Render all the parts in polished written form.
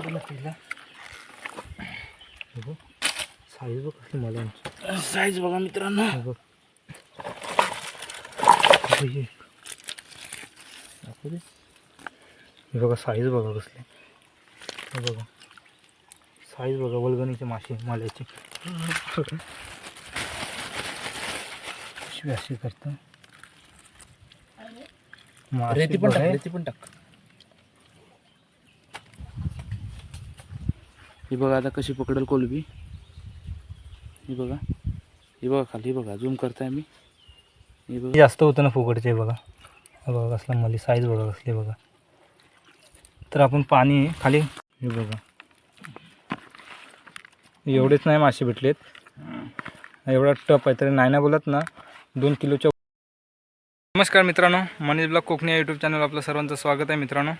तिला साईज बघ कसली मला साईज बघा मित्रांनो. बघ हे बघा साईज बघा कसली. हे बघा साईज बघा वल्गणीचे मासे माल्याचे कशी अशी करता. रेती पण टाक, रेती पण टाक. ही बघा आता कशी पकडेल कोलबी. ही बघा, ही बघा खाली बघा, झूम करताय मी. ही बघा जास्त होतं ना फुकटचे. बघा हे बघा कसला मली साईज बघा कसली बघा. तर आपण पाणी खाली हे बघा एवढेच नाही मासे भेटलेत. एवढा टप आहे तरी नाही ना बोलत ना 2 किलोच्या. नमस्कार मित्रांनो, मनीष ब्लॉग कोकणी या यूट्यूब चॅनल आपलं सर्वांचं स्वागत आहे मित्रांनो.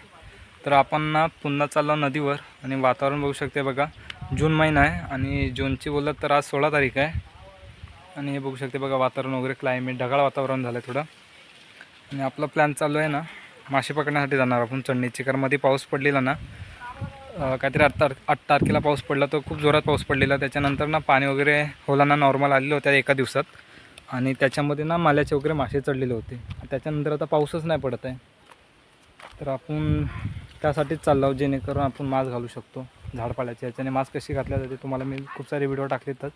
तर आपण ना पुन्हा चाललो नदीवर आणि वातावरण बघू शकते बघा. जून महिना आहे आणि जूनची बोलत तर आज 16 तारीख आहे. आणि हे बघू शकते बघा वातावरण वगैरे, क्लायमेट ढगाळ वातावरण झालं आहे थोडं. आणि आपला प्लॅन चालू आहे ना मासे पकडण्यासाठी जाणार आपण चढणीची. कारण मध्ये पाऊस पडलेला ना काहीतरी 8 तारखेला पाऊस पडला, तो खूप जोरात पाऊस पडलेला. त्याच्यानंतर ना पाणी वगैरे होलांना नॉर्मल आलेलं होत्या एका दिवसात. आणि त्याच्यामध्ये ना माल्याचे वगैरे मासे चढलेले होते. त्याच्यानंतर आता पाऊसच नाही पडत आहे. तर आपण त्यासाठीच चाललो आहोत जेणेकरून आपण मास घालू शकतो झाडपाल्याच्या याच्याने. मास कशी घातल्या जाते तुम्हाला मी खूप सारे व्हिडिओ टाकले तर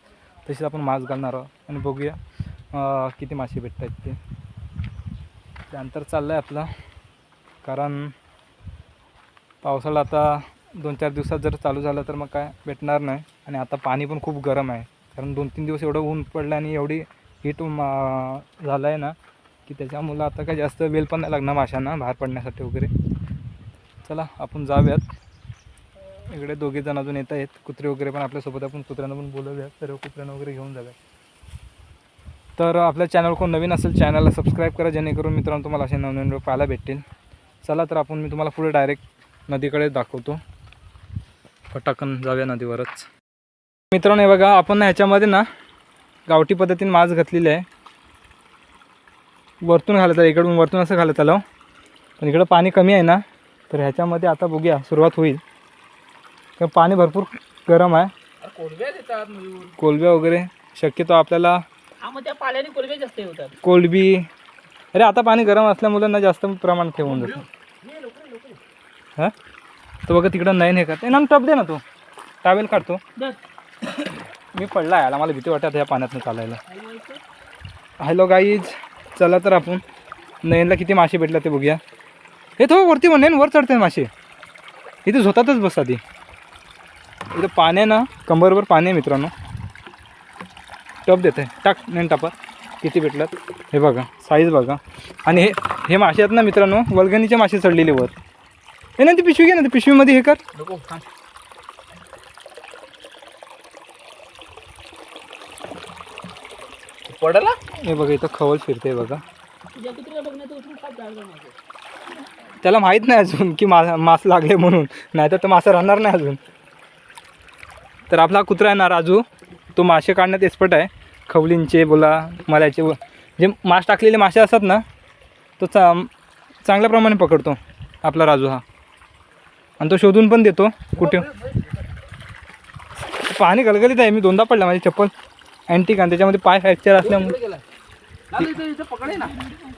तसेच आपण मास घालणार आहोत आणि बघूया किती मासे भेटत आहेत ते. त्यानंतर चाललं आहे आपलं. कारण पावसाळा आता 2-4 दिवसात जर चालू झालं तर मग काय भेटणार नाही. आणि आता पाणी पण खूप गरम आहे. कारण 2-3 दिवस एवढं ऊन पडलं आणि एवढी हीट झालं आहे ना की त्याच्यामुळं आता काय जास्त वेळ पण नाही लागणार माशांना बाहेर पडण्यासाठी वगैरे. चला आपण जाऊयात. इकडे 2 जण अजून येत आहेत, कुत्रे वगैरे पण आपल्यासोबत. आपण कुत्र्यांना पण बोलवूयात, सर्व कुत्र्यांना वगैरे घेऊन जाऊयात. तर आपल्या चॅनल कोण नवीन असेल चॅनलला सबस्क्राईब करा जेणेकरून मित्रांनो तुम्हाला असे नवीन व्हिडिओ पाहायला भेटतील. चला तर आपण मी तुम्हाला पुढे डायरेक्ट नदीकडे दाखवतो. पटाकन जाऊया नदीवरच. मित्रांनो हे बघा आपण ना ह्याच्यामध्ये ना गावठी पद्धतीने मास घातलेली आहे. वरतून घालत आहे, इकडून वरतून असं घालत आलं. पण इकडं पाणी कमी आहे ना तर ह्याच्यामध्ये आता बघूया सुरुवात होईल. तर पाणी भरपूर गरम आहे. कोलब्या देतात, कोलब्या वगैरे शक्यतो आपल्याला त्या पाल्याने कोलब्या जास्त होतात. कोलबी अरे आता पाणी गरम असल्यामुळे ना जास्त प्रमाणात ठेवून जातं. हां तो बघा तिकडं नाही हे करते ना. टप दे ना, तो टावेल काढतो. मी पडला याला, मला भीती वाटत ह्या पाण्यातनं चालायला. हॅलो गाईज, चला तर आपण नयनला किती मासे भेटला ते बघूया. हे तो वरती म्हणेन वर चढते मासे. इथे झोतातच बसतात ती. इथं पाणी आहे ना कंबरवर पाणी आहे मित्रांनो. टप देते, टाक नयन टापा किती भेटलात हे बघा. साईज बघा. आणि हे मासे आहेत ना मित्रांनो वल्गणीचे मासे चढलेले वर. हे ना ती पिशवी घे ना, ती पिशवीमध्ये हे कर. पडला हे बघा इथं खवल फिरते बघा. त्याला माहीत नाही अजून की मास लागले म्हणून, नाहीतर तो मासा राहणार नाही अजून. तर आपला कुत्रा आहे ना राजू, तो मासे काढण्यात एक्सपर्ट आहे. खवलींचे बोला मल्याचे जे मास टाकलेले मासे असतात ना तो चांगल्या प्रमाणे पकडतो आपला राजू हा. आणि तो शोधून पण देतो कुठे. पाणी गलगलीत आहे. मी 2दा पडला, माझी चप्पल अँटिक आणि त्याच्यामध्ये पाय फ्रॅक्चर असल्यामुळे.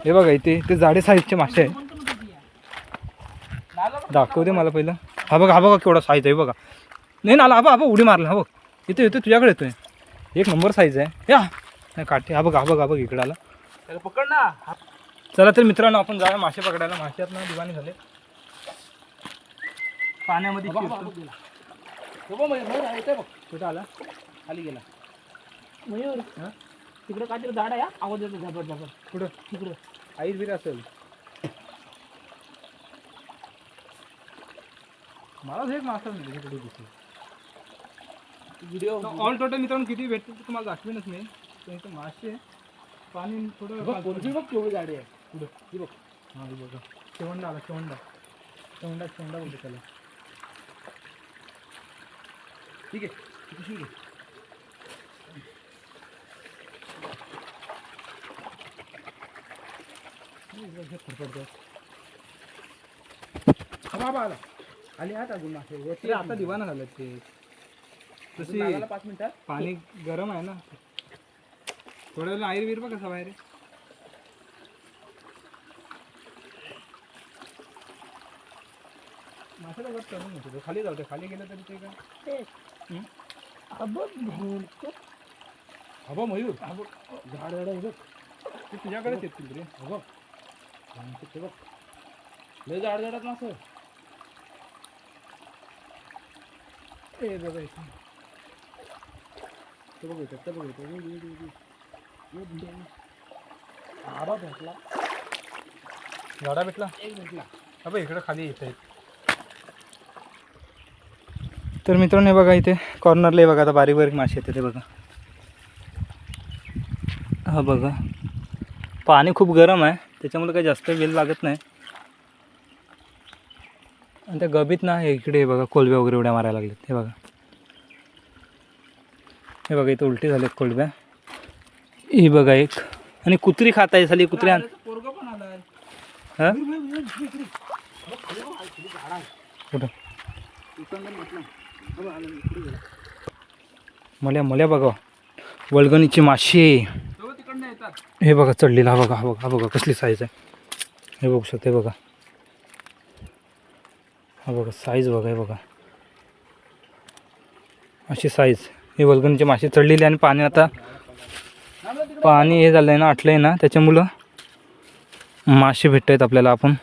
हे बघा इथे ते जाडे साईजचे मासे आहे. दाखवते मला पहिलं. हा बघा, हा बघा केवढा साईज आहे बघा. नाही ना आला, हा बघा उडी मारला. हा बघ इथे येतो तुझ्याकडे येतोय. 1 नंबर साईज आहे या. नाही काठी. हा बघ, हा बघ, हा बघ इकडे आला. त्याला पकड ना. चला तर मित्रांनो आपण जाऊया मासे पकडायला. मासे आहेत ना दिवाणी झाले पाण्यामध्ये. कुठं आला? खाली गेला मयूर. तिकडे काहीतरी झाड आहे, आवाज येतो झपट झपट. कुठं? तिकडं आईस बिर असेल. मला हे मासा कुठे दिसतो. व्हिडिओ ऑल टोटल मित्रांनो किती भेटते ते तुम्हाला दाखवेनच नाही. त्यांचे मासे पाणी थोडं कोणती बघ केवढी झाडी आहे. पुढं ही बघ. हां ही बघा शेवंडा आला. शेवंडा बोलतो त्याला. ठीक आहे ठीक आहे. बाबा आला. खाली हात अजून मासे ते आता दिवाना झालं ते तशी 5 मिनिटात पाणी गरम आहे ना थोड्या वेळ आयर विर कसा बाहेर माशाला वर चढून होतो खाली जाऊ दे खाली गेलं तरी ते काय हबा मयूर झाड झाड ते तुझ्याकडेच येतील रे हबा ते बघ लय झाड झाडात मासे ए बघा इथे ते बघ येतात ते बघ आडा भेटला झाडा भेटला एक भेटला अबे इकडं खाली येत आहेत तर मित्रांनो हे बघा इथे कॉर्नरला हे बघा आता बारीक बारीक मासे येते ते बघा हा बघा पाणी खूप गरम आहे त्याच्यामुळे काही जास्त वेळ लागत नाही आणि त्या गबीत ना इकडे हे बघा कोलब्या वगैरे उड्या मारायला लागलेत हे बघा हे बघा इथे उलटी झालेत कोलब्या ही बघा एक आणि कुत्री खाता आहे झाली कुत्री पोरगा पण आलाय हां कुठं मल्या बघा वळगणीची माशी तिकडनं येतात हे बघा चढलेला हा बघा कसली साईज आहे हे बघू शकते बघा हा बघा साईज बघा हे बघा अशी साईज हे वल्गणीची माशी चढलेली आणि पाणी आता पाणी हे झालं आहे ना आटलं आहे ना त्याच्यामुळं मासे भेटत आहेत आपल्याला आपण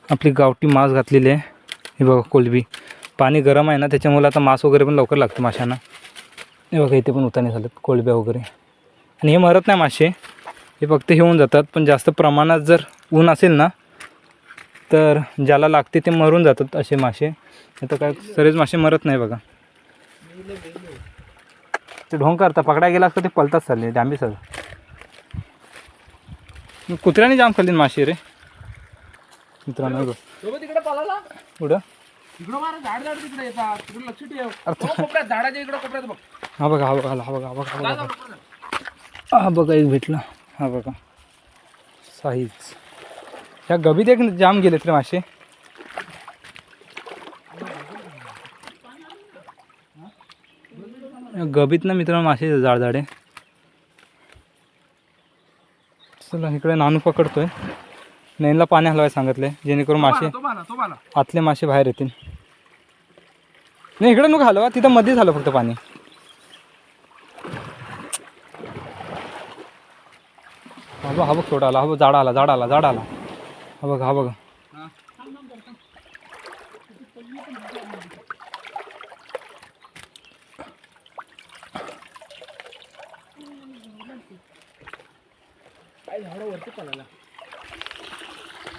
आपली गावठी मांस घातलेली आहे हे बघा कोलबी पाणी गरम आहे ना त्याच्यामुळं आता मांस वगैरे पण लवकर लागतं माशांना हे बघा इथे पण उताने झालेत कोलब्या वगैरे आणि हे मरत नाही मासे हे फक्त हे होऊन जातात पण जास्त प्रमाणात जर ऊन असेल ना तर ज्याला लागते ते मरून जातात असे मासे आता काय सरेच मासे मरत नाही बघा ते ढोंग करता पकडायला गेला असतं ते पलतात चालले डांबी सगळं कुत्र्याने जाम खाल्ली मासे रे मित्रांनो तिकडे पळाला पुढं इकडं मारा झाड झाड तिकडे येतात तिकडे लक्ष ठेव कोपऱ्यात झाडाच्या इकडे कोपऱ्यात बघ हा बघा हा बघा एक भेटला हा बघा साईज ह्या गबीत एक जाम गेलेत रे मासे गबीत ना मित्रांनो मासे जाडजाडे चला इकडे नानू पकडतोय नैनला पाणी हलवायला सांगितलंय जेणेकरून मासे आतले मासे बाहेर येतील नाही इकडे नको हलवा तिथं मध्ये झालं फक्त पाणी हा बघ छोटा आला हा बघ जाड आला हा बघा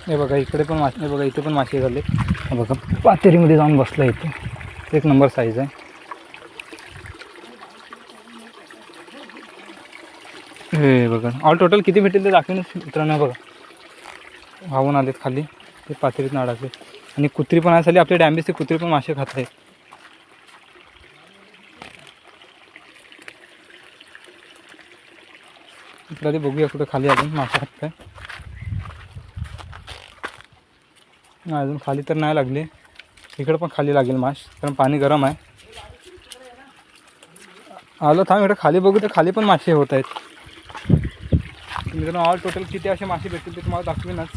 हे बघा इकडे पण मासे हे बघा इथे पण मासे झाले हे बघा पातेरीमध्ये जाऊन बसला इथे एक नंबर साईज आहे हे बघा ऑल टोटल किती भेटेल ते दाखवेन मित्रांनो बघा वाहून आलेत खाली ते पातेरीत नाडाचे आणि कुत्री पण आहे आपले डॅम्बीचे कुत्री पण मासे खात आहेत इकडे बघूया कुठे खाली अजून मासे खात काय अजून खाली तर नाही लागले इकडे पण खाली लागेल माश कारण पाणी गरम आहे आलो थांब इकडे खाली बघू तर खाली पण मासे होत आहेत मित्रांनो ऑल टोटल किती असे मासे भेटतील ते तुम्हाला दाखवेनच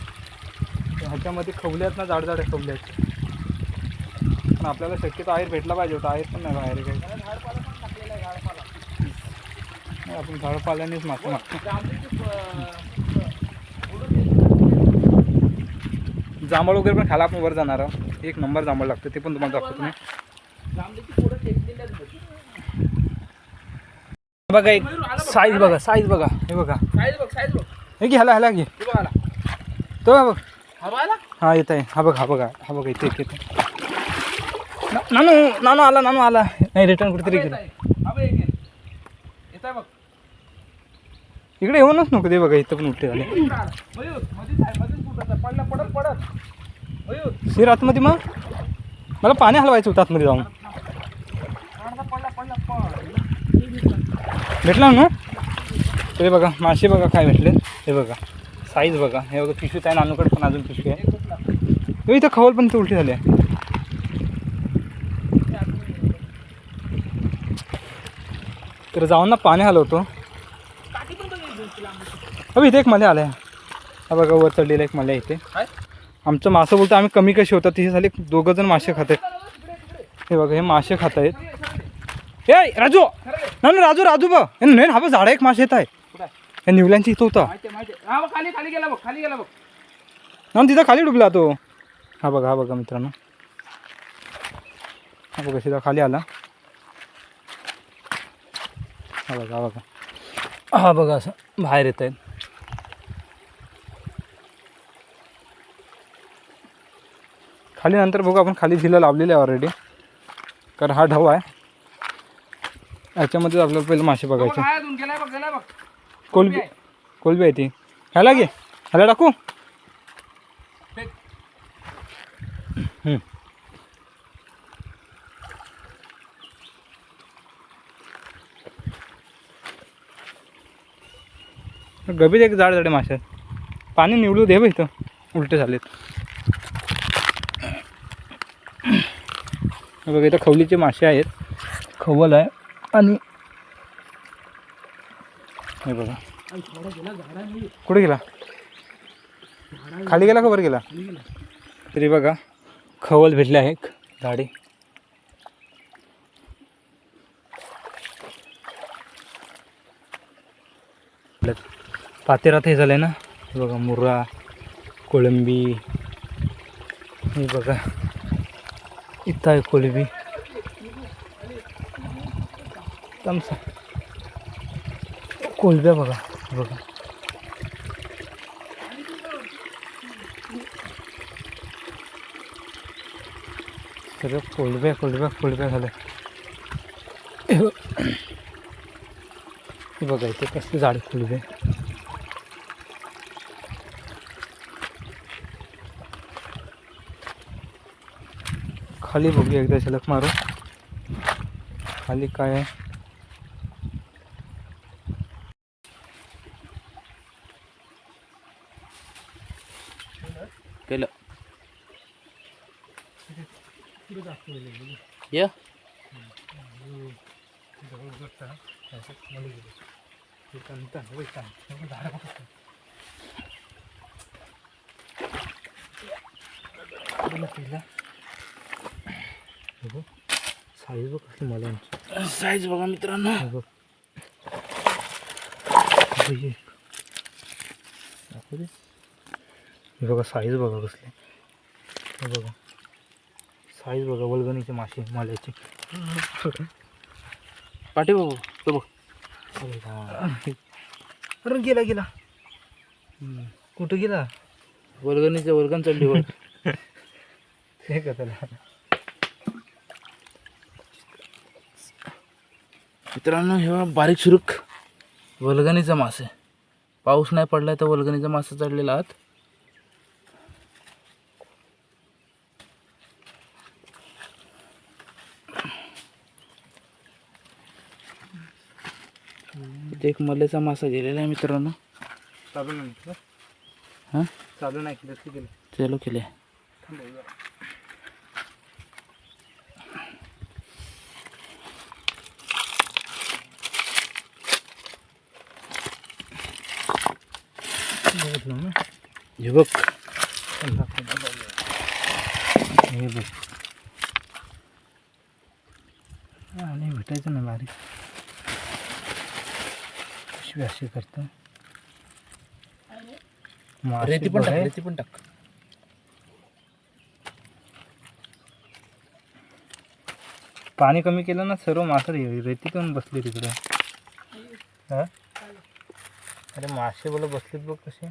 ह्याच्यामध्ये खवले आहेत ना जाड खवले आहेत पण आपल्याला शक्यतो आयर भेटला पाहिजे होता आयर पण नाही बाहेर काही आपण झाडपाल्यानेच मासे मागतो जांभळ वगैरे पण खायला आपण वर जाणार आहोत एक नंबर जांभळ लागतं ते पण तुम्हाला दाखवतो मी बघा एक साईज बघा हे बघा हे घे ह्याला घे तो बघ हा येत आहे हा बघा इथे नानू आला नाही रिटर्न कुठेतरी गेला इकडे येऊनच नको ते बघा इथं पण उलटे झाले शिर आतमध्ये मग मला पाणी हलवायचं होतं आतमध्ये जाऊन भेटला ना ते बघा मासे बघा काय भेटले हे बघा साईज बघा हे बघा पिशवीत आहे नानूकडे पण अजून पिशवी आहे इथं खवल पण इथं उलटी झाली आहे तर जाऊन ना पाणी हलवतो. अबे इथे एक मल्या आलाय. हा बघा वर चढलेला एक मल्या इथे. आमचं मासं बोलतो आम्ही कमी कशी होतात तिथे झाले 2 जण मासे खात आहेत. हे बघा हे मासे खात आहेत. ए राजू नाही राजू राजू बघ नाही हा बघ झाडा एक मासे येत आहे. हे निवल्यांची इथं होता ना तिथं खाली डुबला तो. हा बघा मित्रांनो. हा बघा सीधा खाली आला. हा बघा असं बाहेर येत आहेत. खाली नंतर बघू आपण खाली झिला लावलेली आहे ऑलरेडी. कारण हा ढव आहे. याच्यामध्येच आपल्याला पहिले मासे बघायचे. कोलबी आहे ती. ह्याला घे ह्याला टाकू. गभीर एक जाड जाडे मासे आहेत. पाणी निवडू दे बघ इथं उलटे झालेत. बघा इथं खवलीचे मासे आहेत. खवल आहे आणि हे बघा कुठे गेला खाली गेला का वर गेला तरी बघा खवल भेटले आहे झाडे. पातेरात हे झालं आहे ना. हे बघा मुर्रा कोळंबी. हे बघा इथं आहे कोलंबी. तमसा कोलब्या बघा सगळं कोलब्या झालं. हे बघा इथे कसले झाड कोलबे. खाली बघूया एकदा झलक मारू. खाली काय आहे. केलं या साईज बघ कसली मला साईज बघा मित्रांनो. हे बघा साईज बघा कसली. हे बघा साईज बघा वल्गणीचे मासे माल्याचे. पाठी बघू तो बघ. अरे गेला कुठं गेला. वल्गण चढली वर. हे का त्याला मित्रांनो हे बारीक सुरूक वल्गणीचा मासे. पाऊस नाही पडलाय तर वल्गणीचा मासा चढलेला आहात. इथे एक मल्याचा मासा गेलेला आहे मित्रांनो. चालू नाही हां चालू नाही केलं चालू केले. हे बघ आणि भेटायचं ना बारीक कशी अशी करतो. रेती पण टाक. पाणी कमी केलं ना सर्व मासे रेती करून बसली तिकडे. हा अरे मासे बोला बसलेत बघ कसे.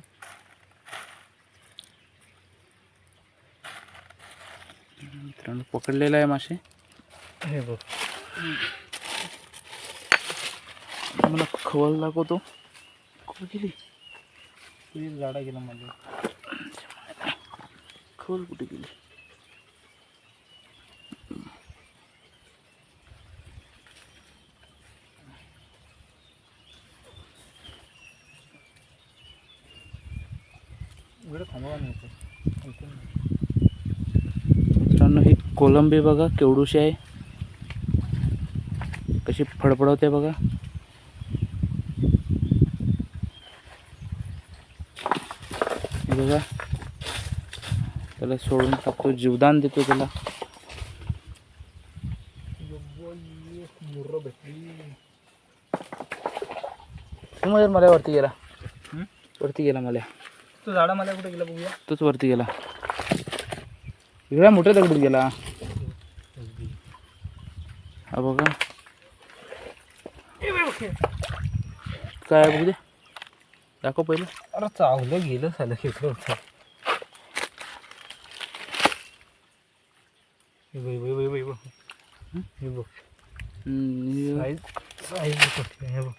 मित्रांनो पकडलेला आहे मासे. हे बघ मला खवल दाखवतो. कुठे गेली झाडा गेला मध्ये. खवल कुठे गेली. मित्रांनो ही कोलंबी बघा केवढूशी आहे. कशी फडफडवते बघा. बघा, त्याला सोडून टाकतो, जीवदान देतो त्याला. मला वरती गेला, वरती गेला मला. तो झाडा मला कुठे गेला बघूया. तोच वरती गेला, एवढ्या मोठ्या दगडीत गेला. हा बघा काय बघू दे, दाखव पहिलं. अरे चावलं गेलं झालं खेकडं होतं. हे बघ हे बघ हे बघ हे बघ साईज साईज कुठली आहे, हे बघ.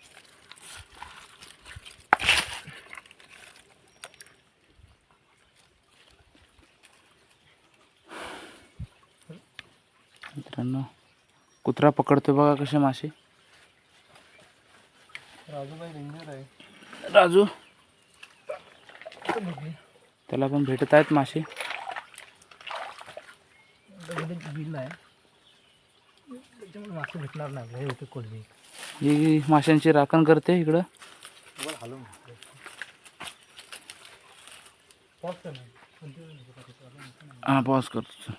मित्रांनो, कुत्रा पकडतोय बघा कसे मासे. राजू भाई डेंजर आहे. राजू, त्याला पण भेटत आहेत मासे. बिल आहे त्याच्यामुळे मासे भेटणार नाही. हे होते कोलबी. ही माशांची राखण करते इकडं. हलवून हा पॉज करतो.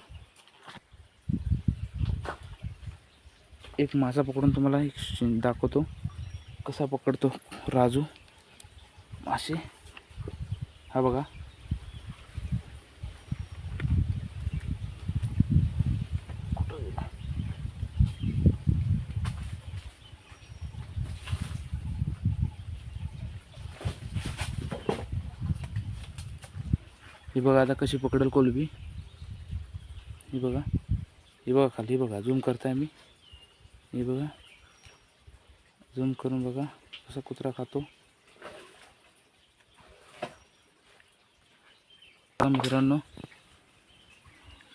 एक मासा पकडून तुम्हाला एक दाखवतो कसा पकडतो राजू मासे. हा बघा, ही बघा आता कशी पकडेल कोलबी. ही बघा, ही बघा खाली बघा, झूम करताय मी. हे बघा, झूम करून बघा कसा कुत्रा खातो. मित्रांनो,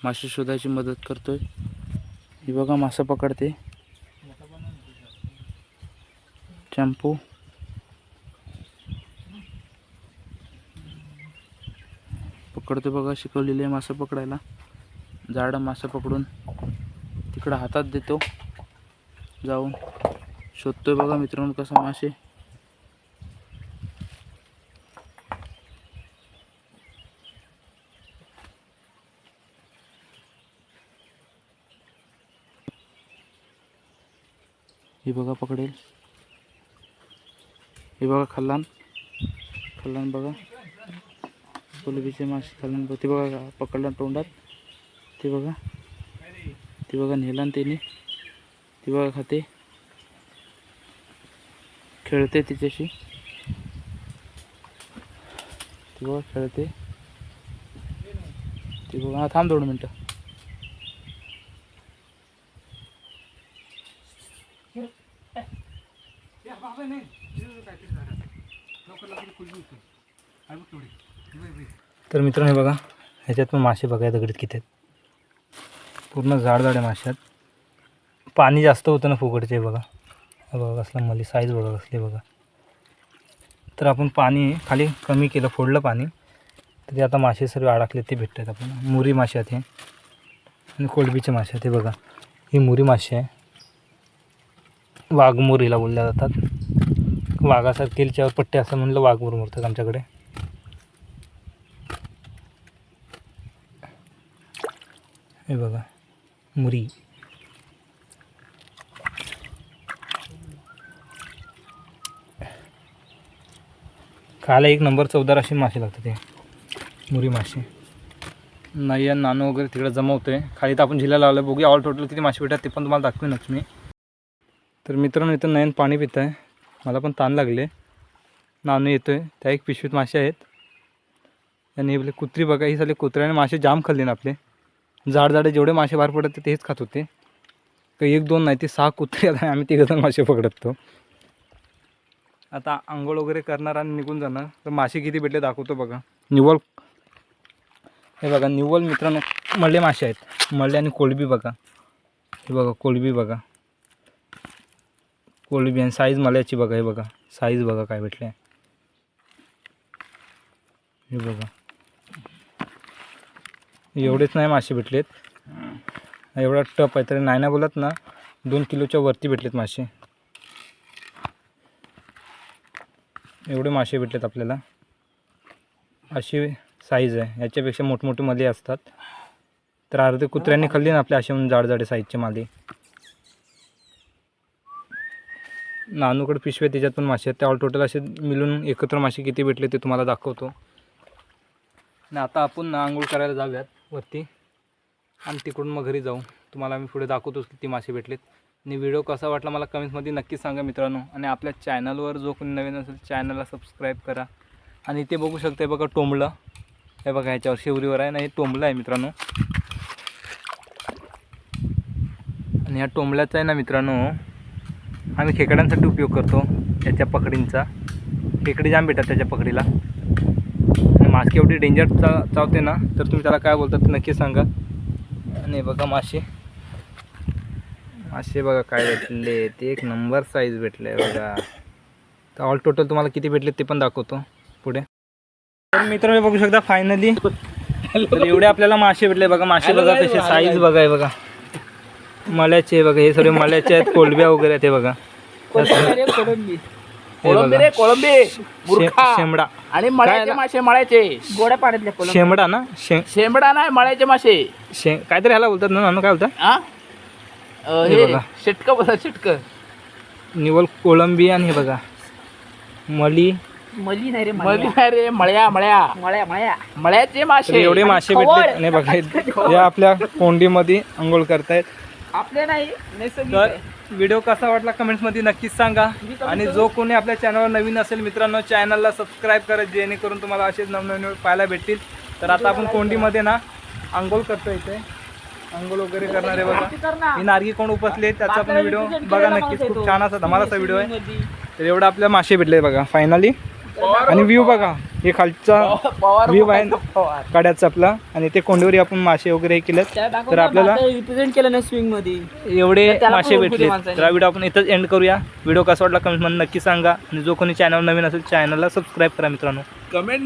मासे शोधायची मदत करतोय. ही बघा मासा पकडते. चॅम्पू पकडतो बघा, शिकवलेले आहे मासा पकडायला. जाडं मासा पकडून तिकडं हातात देतो, जाऊन शोधतोय बघा मित्रांनो कसा मासे. हे बघा पकडेल. हे बघा खाल्लान, खाल्लान बघा कोलबीचे मासे खाल्लान. ते बघा पकडला तोंडात. ते बघा, ते बघा नेलान त्याने. ती बघा खाते, खेळते तिच्याशी. ती बघा खेळते. ती बघा, हा थांब 2 मिनटं. तर मित्रांनो हे बघा, ह्याच्यात पण मासे बघा दगडीत किती आहेत. पूर्ण जाड जाड मासे आहेत. पाणी जास्त होतं ना फुकटचे. बघा हा बघा कसला मली साईज बघा कसली बघा. तर आपण पाणी खाली कमी केलं, फोडलं पाणी, तर ते आता मासे सर्व अडकले ते भेटतात आपल्याला. मुरी मासे आहेत हे, आणि कोलबीचे मासे आहेत हे बघा. ही मुरी मासे आहे, वाघमोरीला बोलल्या जातात. वाघासारखे त्याच्यावर पट्टे असं म्हणलं वाघमोर म्हणतात आमच्याकडे. हे बघा मुरी. खायला एक नंबर चवदार अशी मासे लागतात हे मुरी मासे. नय्या नानो वगैरे तिकडे जमवतोय खाली. तर आपण झिला लावलं, बघूया ऑल टोटल किती मासे भेटतात ते पण तुम्हाला दाखवेनच मी. तर मित्रांनो इथं नयन पाणी पित आहे, मला पण ताण लागले. नानू येतोय, त्या एक पिशवीत मासे आहेत. आणि आपले कुत्री बघा, ही साले कुत्र्याने मासे जाम खाल्ले ना आपले. जाड जाडे जेवढे मासे बाहेर पडत तेच खात होते. तर 1-2 नाही ते 6 कुत्रे आता आम्ही 3 मासे पकडतो. आता आंघोळ वगैरे करणार आणि निघून जाणार. तर मासे किती भेटले दाखवतो बघा. निव्वळ हे बघा, निव्वळ मित्रांनो मळले मासे आहेत. मळले आणि कोलबी बघा. हे बघा कोलबी बघा, कोलबी आणि साईज मळ्याची बघा. हे बघा साईज बघा काय भेटले. हे बघा एवढेच नाही मासे भेटलेत, एवढा टप आहे तरी नाही ना बोलत ना 2 किलोच्या वरती भेटलेत मासे. एवढे मासे भेटलेत आपल्याला. अशी साईज आहे. याच्यापेक्षा मोठमोठी माली असतात. तर अर्धे कुत्र्यांनी खाल्ली ना आपल्या असे म्हणून जाडजाडे साईजचे माली. नानूकडे पिशव्या त्याच्यात पण मासे आहेत. त्या ऑल टोटल असे मिळून एकत्र मासे किती भेटले ते तुम्हाला दाखवतो. आणि आता आपण ना आंघोळ करायला जाऊयात वरती आणि तिकडून मग घरी जाऊ. तुम्हाला मी पुढे दाखवतोच किती मासे भेटलेत. आणि व्हिडिओ कसा वाटला मला कमेंट्समध्ये नक्की सांगा मित्रांनो. आणि आपल्या चॅनलवर जो कोणी नवीन असेल चॅनलला सबस्क्राईब करा. आणि इथे बघू शकता बघा टोंबलं. हे बघा ह्याच्यावर शिवरीवर आहे ना, हे टोंबलं आहे मित्रांनो. आणि ह्या टोंबल्याचा आहे ना मित्रांनो आम्ही खेकड्यांसाठी उपयोग करतो. याच्या पकडींचा खेकडी जाम भेटतात त्याच्या पकडीला. आणि मासे एवढी डेंजर चावते ना, तर तुम्ही त्याला काय बोलतात ते नक्की सांगा. आणि बघा मासे बघा काय भेटले ते, एक नंबर साईज भेटले बघा. तर ऑल टोटल तुम्हाला किती भेटले ते पण दाखवतो पुढे. तर मित्रांनो बघू शकता फायनली तर एवढे आपल्याला मासे भेटले बघा. मासे बघा तसे साईज बघा आहे बघा. मल्याचे बघा, हे सर्व मल्याचे आहेत. कोलब्या वगैरे आहेत हे बघा. शेमडा आणि मळ्याचे मासे, मळ्याचे गोड्या पाण्यातले शेमडा ना, शेंबडा नाही, मळ्याचे मासे काहीतरी ह्याला बोलतात ना नानू, काय बोलतात हे बघा. शिटक बोला, शिटक. निवल कोळंबी. आणि हे बघा मली नाही रे, मळ्या मळ्याचे मासे. एवढे मासे भेटले. आणि बघा हे आपल्या कोंडीमध्ये अंघोळ करतायत. आपले नाही. तर व्हिडिओ कसा वाटला कमेंट्समध्ये नक्कीच सांगा. आणि जो कोणी आपल्या चॅनलवर नवीन असेल मित्रांनो चॅनलला सबस्क्राईब करा, जेणेकरून तुम्हाला असेच नवनवीन पाहायला भेटतील. तर आता आपण कोंडीमध्ये ना अंघोळ करतो. इथे अंघोळ वगैरे करणारे बघा. ही नारगी कोण उपसले त्याचा पण व्हिडिओ बघा नक्कीच. खूप छान असा धमालाचा व्हिडिओ आहे. तर एवढं आपल्या मासे भेटले बघा फायनली. आणि व्ह्यू बघा, हे खालचा व्ह्यू आहे कड्याचा आपला. आणि ते कोंडीवर आपण मासे वगैरे केलेत. तर आपल्याला रिप्रेझेंट केलं ना स्विंग मध्ये एवढे मासे भेटले. तर हा व्हिडिओ आपण इथंच एंड करूया. व्हिडिओ कसा वाटला कमेंटमध्ये नक्की सांगा. आणि जो कोणी चॅनल नवीन असेल चॅनलला सबस्क्राईब करा मित्रांनो. कमेंट